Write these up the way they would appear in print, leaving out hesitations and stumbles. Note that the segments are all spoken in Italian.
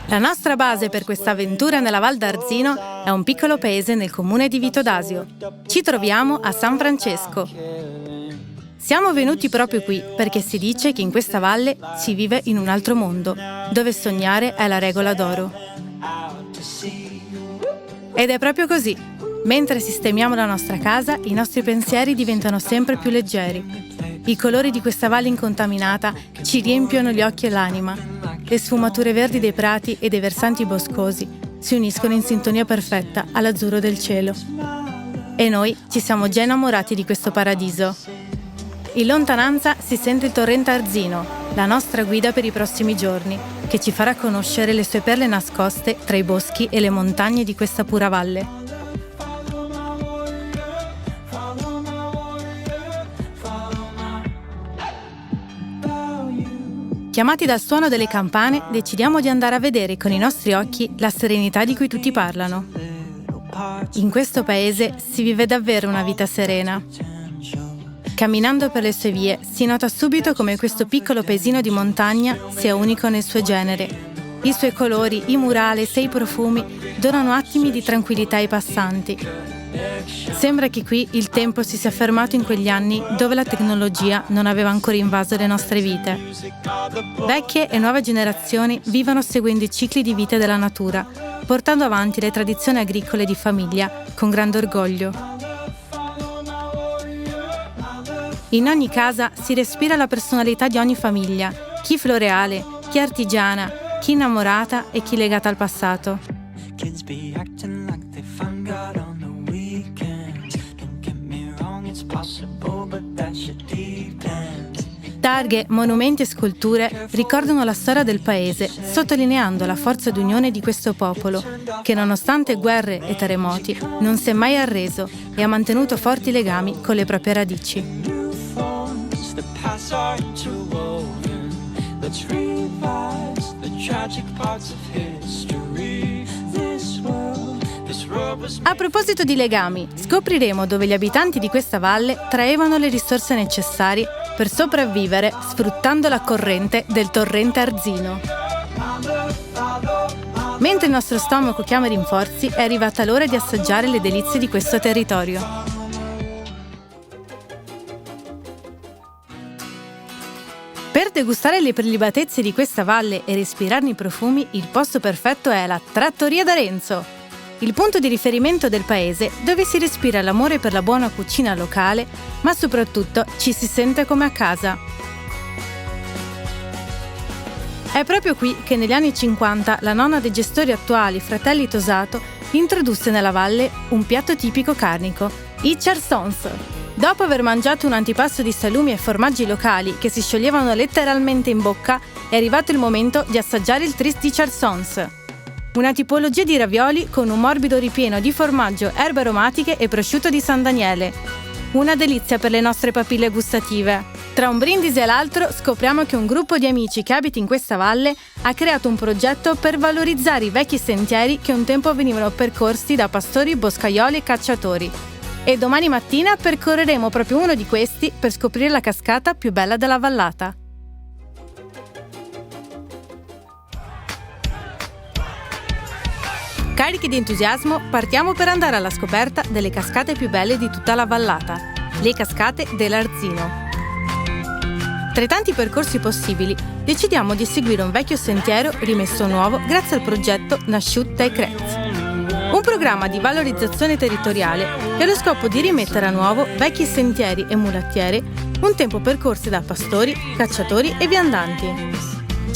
La nostra base per questa avventura nella Val d'Arzino è un piccolo paese nel comune di Vito d'Asio. Ci troviamo a San Francesco. Siamo venuti proprio qui perché si dice che in questa valle si vive in un altro mondo, dove sognare è la regola d'oro. Ed è proprio così. Mentre sistemiamo la nostra casa, i nostri pensieri diventano sempre più leggeri. I colori di questa valle incontaminata ci riempiono gli occhi e l'anima. Le sfumature verdi dei prati e dei versanti boscosi si uniscono in sintonia perfetta all'azzurro del cielo. E noi ci siamo già innamorati di questo paradiso. In lontananza si sente il torrente Arzino, la nostra guida per i prossimi giorni, che ci farà conoscere le sue perle nascoste tra i boschi e le montagne di questa pura valle. Chiamati dal suono delle campane, decidiamo di andare a vedere con i nostri occhi la serenità di cui tutti parlano. In questo paese si vive davvero una vita serena. Camminando per le sue vie si nota subito come questo piccolo paesino di montagna sia unico nel suo genere. I suoi colori, i murales e i profumi donano attimi di tranquillità ai passanti. Sembra che qui il tempo si sia fermato in quegli anni dove la tecnologia non aveva ancora invaso le nostre vite. Vecchie e nuove generazioni vivono seguendo i cicli di vita della natura, portando avanti le tradizioni agricole di famiglia con grande orgoglio. In ogni casa si respira la personalità di ogni famiglia, chi floreale, chi artigiana, chi innamorata e chi legata al passato. Targhe, monumenti e sculture ricordano la storia del paese, sottolineando la forza d'unione di questo popolo, che nonostante guerre e terremoti non si è mai arreso e ha mantenuto forti legami con le proprie radici. A proposito di legami, scopriremo dove gli abitanti di questa valle traevano le risorse necessarie per sopravvivere sfruttando la corrente del torrente Arzino. Mentre il nostro stomaco chiama rinforzi, è arrivata l'ora di assaggiare le delizie di questo territorio. Per degustare le prelibatezze di questa valle e respirarne i profumi, il posto perfetto è la Trattoria d'Arenzo, il punto di riferimento del paese dove si respira l'amore per la buona cucina locale, ma soprattutto ci si sente come a casa. È proprio qui che negli anni 50 la nonna dei gestori attuali, fratelli Tosato, introdusse nella valle un piatto tipico carnico, i charsons. Dopo aver mangiato un antipasto di salumi e formaggi locali che si scioglievano letteralmente in bocca, è arrivato il momento di assaggiare il tris di charsons. Una tipologia di ravioli con un morbido ripieno di formaggio, erbe aromatiche e prosciutto di San Daniele. Una delizia per le nostre papille gustative. Tra un brindisi e l'altro scopriamo che un gruppo di amici che abita in questa valle ha creato un progetto per valorizzare i vecchi sentieri che un tempo venivano percorsi da pastori, boscaioli e cacciatori. E domani mattina percorreremo proprio uno di questi per scoprire la cascata più bella della vallata. Carichi di entusiasmo, partiamo per andare alla scoperta delle cascate più belle di tutta la vallata, le cascate dell'Arzino. Tra i tanti percorsi possibili, decidiamo di seguire un vecchio sentiero rimesso nuovo grazie al progetto Nasciut dai Crez, un programma di valorizzazione territoriale che ha lo scopo di rimettere a nuovo vecchi sentieri e mulattiere un tempo percorsi da pastori, cacciatori e viandanti.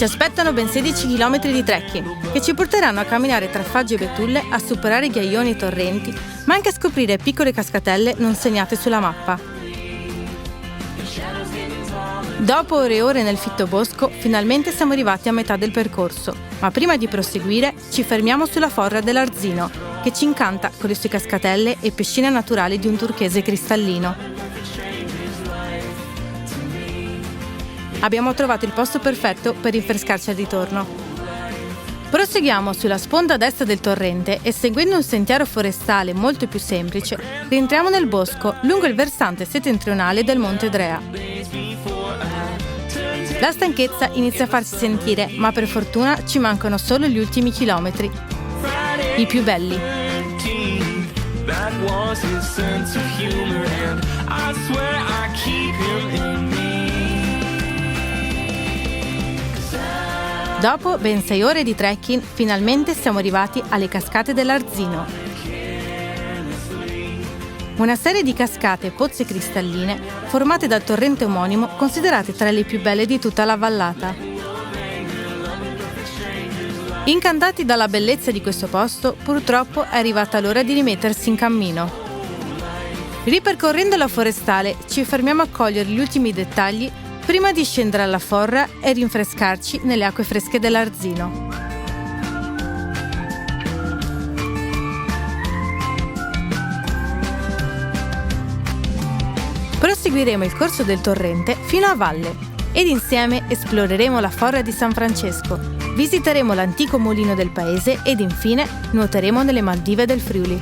Ci aspettano ben 16 km di trekking che ci porteranno a camminare tra faggi e betulle, a superare ghiaioni e torrenti, ma anche a scoprire piccole cascatelle non segnate sulla mappa. Dopo ore e ore nel fitto bosco, finalmente siamo arrivati a metà del percorso, ma prima di proseguire ci fermiamo sulla forra dell'Arzino, che ci incanta con le sue cascatelle e piscine naturali di un turchese cristallino. Abbiamo trovato il posto perfetto per rinfrescarci al ritorno. Proseguiamo sulla sponda destra del torrente e seguendo un sentiero forestale molto più semplice, rientriamo nel bosco lungo il versante settentrionale del Monte Drea. La stanchezza inizia a farsi sentire, ma per fortuna ci mancano solo gli ultimi chilometri. I più belli. Dopo ben 6 ore di trekking, finalmente siamo arrivati alle cascate dell'Arzino. Una serie di cascate e pozze cristalline formate dal torrente omonimo, considerate tra le più belle di tutta la vallata. Incantati dalla bellezza di questo posto, purtroppo è arrivata l'ora di rimettersi in cammino. Ripercorrendo la forestale, ci fermiamo a cogliere gli ultimi dettagli prima di scendere alla forra e rinfrescarci nelle acque fresche dell'Arzino. Proseguiremo il corso del torrente fino a valle ed insieme esploreremo la forra di San Francesco, visiteremo l'antico mulino del paese ed infine nuoteremo nelle Maldive del Friuli.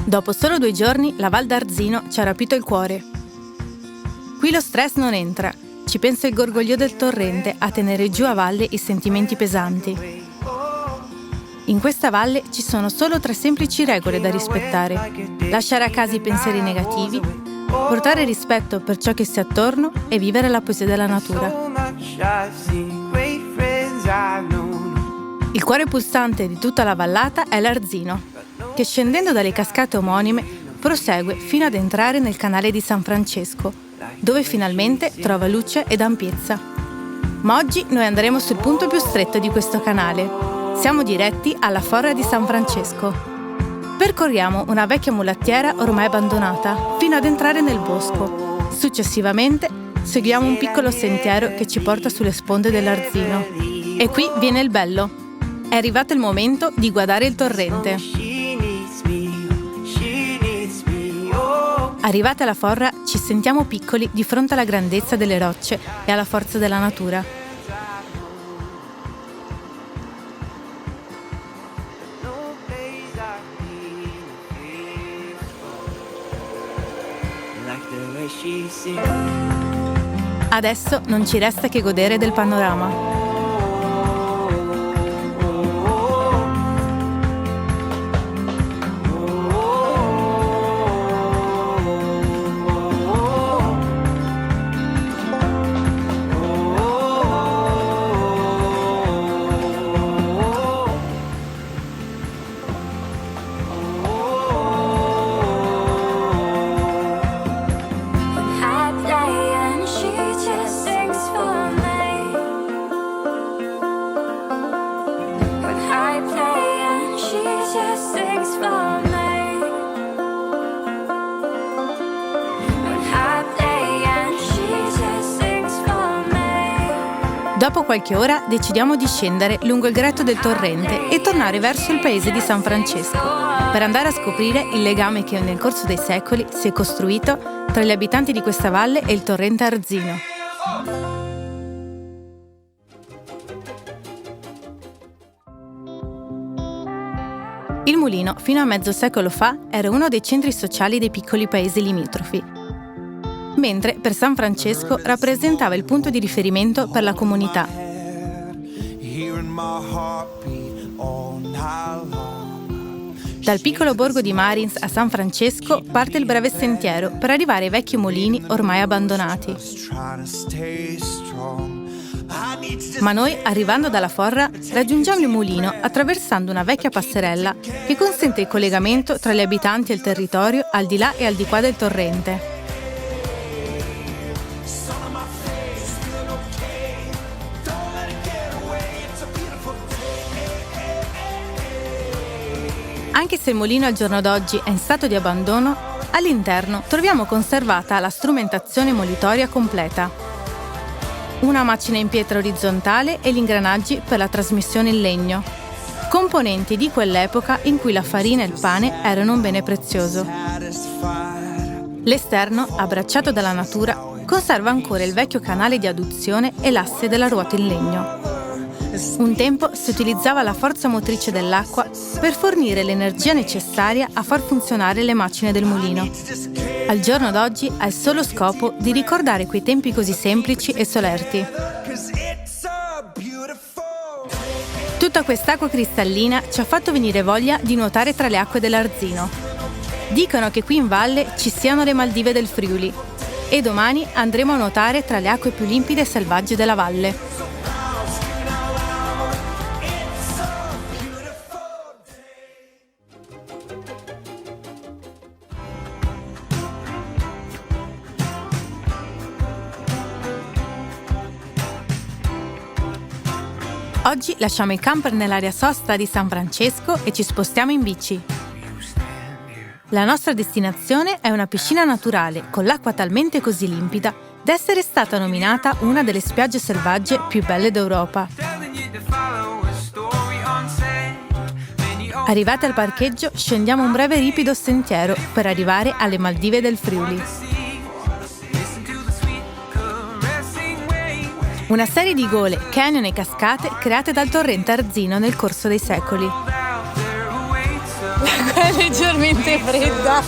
Dopo solo 2 giorni, la Val d'Arzino ci ha rapito il cuore. Qui lo stress non entra. Ci pensa il gorgoglio del torrente a tenere giù a valle i sentimenti pesanti. In questa valle ci sono solo 3 semplici regole da rispettare: lasciare a casa i pensieri negativi, portare rispetto per ciò che si ha attorno e vivere la poesia della natura. Il cuore pulsante di tutta la vallata è l'Arzino, che scendendo dalle cascate omonime prosegue fino ad entrare nel canale di San Francesco, dove finalmente trova luce ed ampiezza. Ma oggi noi andremo sul punto più stretto di questo canale. Siamo diretti alla forra di San Francesco. Percorriamo una vecchia mulattiera ormai abbandonata fino ad entrare nel bosco. Successivamente seguiamo un piccolo sentiero che ci porta sulle sponde dell'Arzino. E qui viene il bello. È arrivato il momento di guardare il torrente. Arrivati alla forra, ci sentiamo piccoli di fronte alla grandezza delle rocce e alla forza della natura. Adesso non ci resta che godere del panorama. Dopo qualche ora decidiamo di scendere lungo il gretto del torrente e tornare verso il paese di San Francesco, per andare a scoprire il legame che nel corso dei secoli si è costruito tra gli abitanti di questa valle e il torrente Arzino. Il mulino, fino a mezzo secolo fa, era uno dei centri sociali dei piccoli paesi limitrofi, mentre per San Francesco rappresentava il punto di riferimento per la comunità. Dal piccolo borgo di Marins a San Francesco parte il breve sentiero per arrivare ai vecchi mulini ormai abbandonati. Ma noi, arrivando dalla forra, raggiungiamo il mulino attraversando una vecchia passerella che consente il collegamento tra gli abitanti e il territorio al di là e al di qua del torrente. Anche se il mulino al giorno d'oggi è in stato di abbandono, all'interno troviamo conservata la strumentazione molitoria completa. Una macina in pietra orizzontale e gli ingranaggi per la trasmissione in legno, componenti di quell'epoca in cui la farina e il pane erano un bene prezioso. L'esterno, abbracciato dalla natura, conserva ancora il vecchio canale di adduzione e l'asse della ruota in legno. Un tempo si utilizzava la forza motrice dell'acqua per fornire l'energia necessaria a far funzionare le macine del mulino. Al giorno d'oggi ha il solo scopo di ricordare quei tempi così semplici e solerti. Tutta quest'acqua cristallina ci ha fatto venire voglia di nuotare tra le acque dell'Arzino. Dicono che qui in valle ci siano le Maldive del Friuli e domani andremo a nuotare tra le acque più limpide e selvagge della valle. Oggi lasciamo il camper nell'area sosta di San Francesco e ci spostiamo in bici. La nostra destinazione è una piscina naturale con l'acqua talmente così limpida da essere stata nominata una delle spiagge selvagge più belle d'Europa. Arrivati al parcheggio, scendiamo un breve ripido sentiero per arrivare alle Maldive del Friuli. Una serie di gole, canyon e cascate create dal torrente Arzino nel corso dei secoli. L'acqua è leggermente fredda.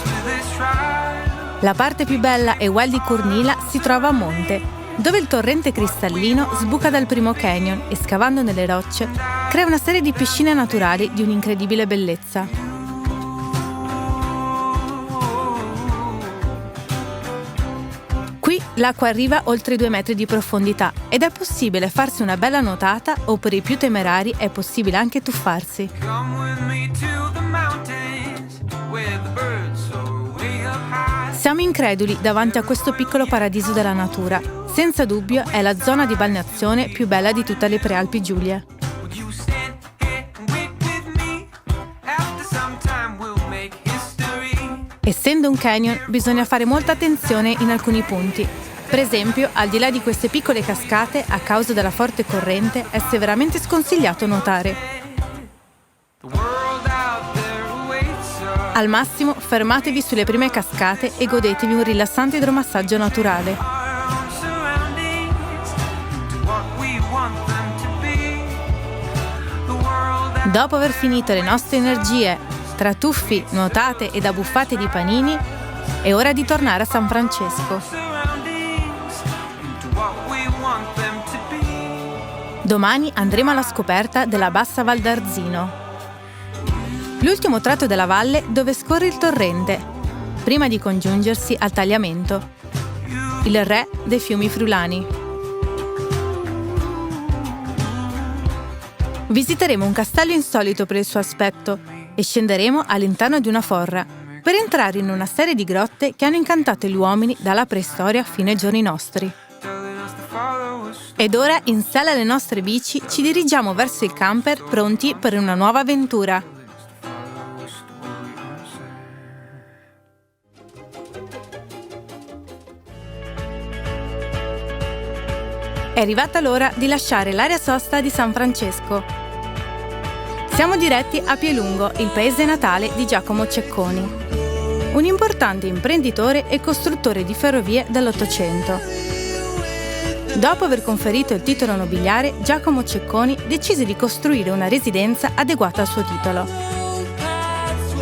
La parte più bella e wild di Curnila si trova a monte, dove il torrente cristallino sbuca dal primo canyon e, scavando nelle rocce, crea una serie di piscine naturali di un'incredibile bellezza. Qui l'acqua arriva oltre i 2 metri di profondità ed è possibile farsi una bella nuotata o, per i più temerari, è possibile anche tuffarsi. Siamo increduli davanti a questo piccolo paradiso della natura. Senza dubbio è la zona di balneazione più bella di tutte le Prealpi Giulie. Essendo un canyon, bisogna fare molta attenzione in alcuni punti. Per esempio, al di là di queste piccole cascate, a causa della forte corrente, è severamente sconsigliato nuotare. Al massimo, fermatevi sulle prime cascate e godetevi un rilassante idromassaggio naturale. Dopo aver finito le nostre energie tra tuffi, nuotate ed abbuffate di panini, è ora di tornare a San Francesco. Domani andremo alla scoperta della Bassa Val d'Arzino, l'ultimo tratto della valle dove scorre il torrente, prima di congiungersi al Tagliamento, il re dei fiumi friulani. Visiteremo un castello insolito per il suo aspetto e scenderemo all'interno di una forra per entrare in una serie di grotte che hanno incantato gli uomini dalla preistoria fino ai giorni nostri. Ed ora, in sella alle nostre bici, ci dirigiamo verso il camper pronti per una nuova avventura. È arrivata l'ora di lasciare l'area sosta di San Francesco. Siamo diretti a Pielungo, il paese natale di Giacomo Cecconi, un importante imprenditore e costruttore di ferrovie dell'Ottocento. Dopo aver conferito il titolo nobiliare, Giacomo Cecconi decise di costruire una residenza adeguata al suo titolo.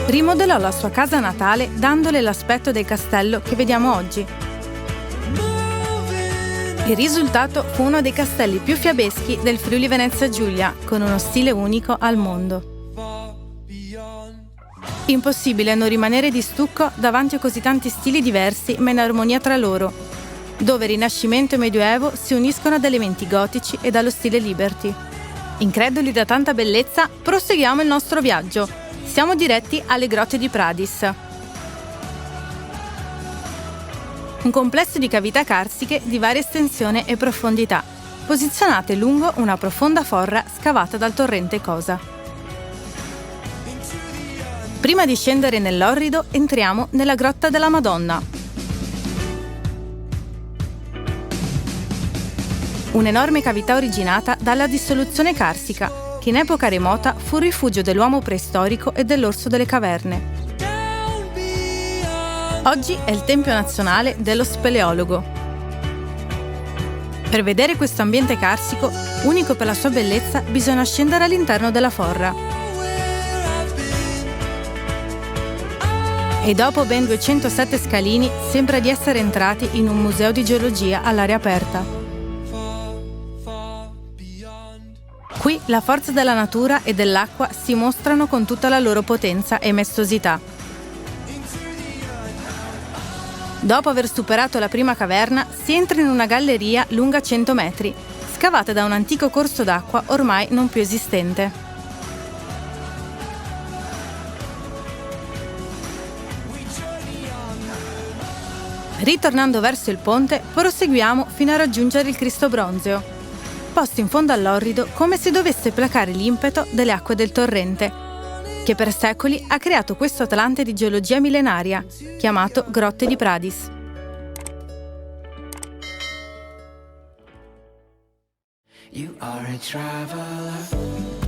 Rimodellò la sua casa natale dandole l'aspetto del castello che vediamo oggi. Il risultato fu uno dei castelli più fiabeschi del Friuli Venezia Giulia, con uno stile unico al mondo. Impossibile non rimanere di stucco davanti a così tanti stili diversi ma in armonia tra loro, dove Rinascimento e Medioevo si uniscono ad elementi gotici e dallo stile Liberty. Increduli da tanta bellezza, proseguiamo il nostro viaggio. Siamo diretti alle grotte di Pradis. Un complesso di cavità carsiche di varia estensione e profondità, posizionate lungo una profonda forra scavata dal torrente Cosa. Prima di scendere nell'orrido, entriamo nella grotta della Madonna. Un'enorme cavità originata dalla dissoluzione carsica, che in epoca remota fu rifugio dell'uomo preistorico e dell'orso delle caverne. Oggi è il tempio nazionale dello speleologo. Per vedere questo ambiente carsico, unico per la sua bellezza, bisogna scendere all'interno della forra. E dopo ben 207 scalini sembra di essere entrati in un museo di geologia all'aria aperta. Qui la forza della natura e dell'acqua si mostrano con tutta la loro potenza e maestosità. Dopo aver superato la prima caverna, si entra in una galleria lunga 100 metri, scavata da un antico corso d'acqua ormai non più esistente. Ritornando verso il ponte, proseguiamo fino a raggiungere il Cristo bronzeo, posto in fondo all'orrido come se dovesse placare l'impeto delle acque del torrente, che per secoli ha creato questo Atlante di geologia millenaria, chiamato Grotte di Pradis. You are a traveler.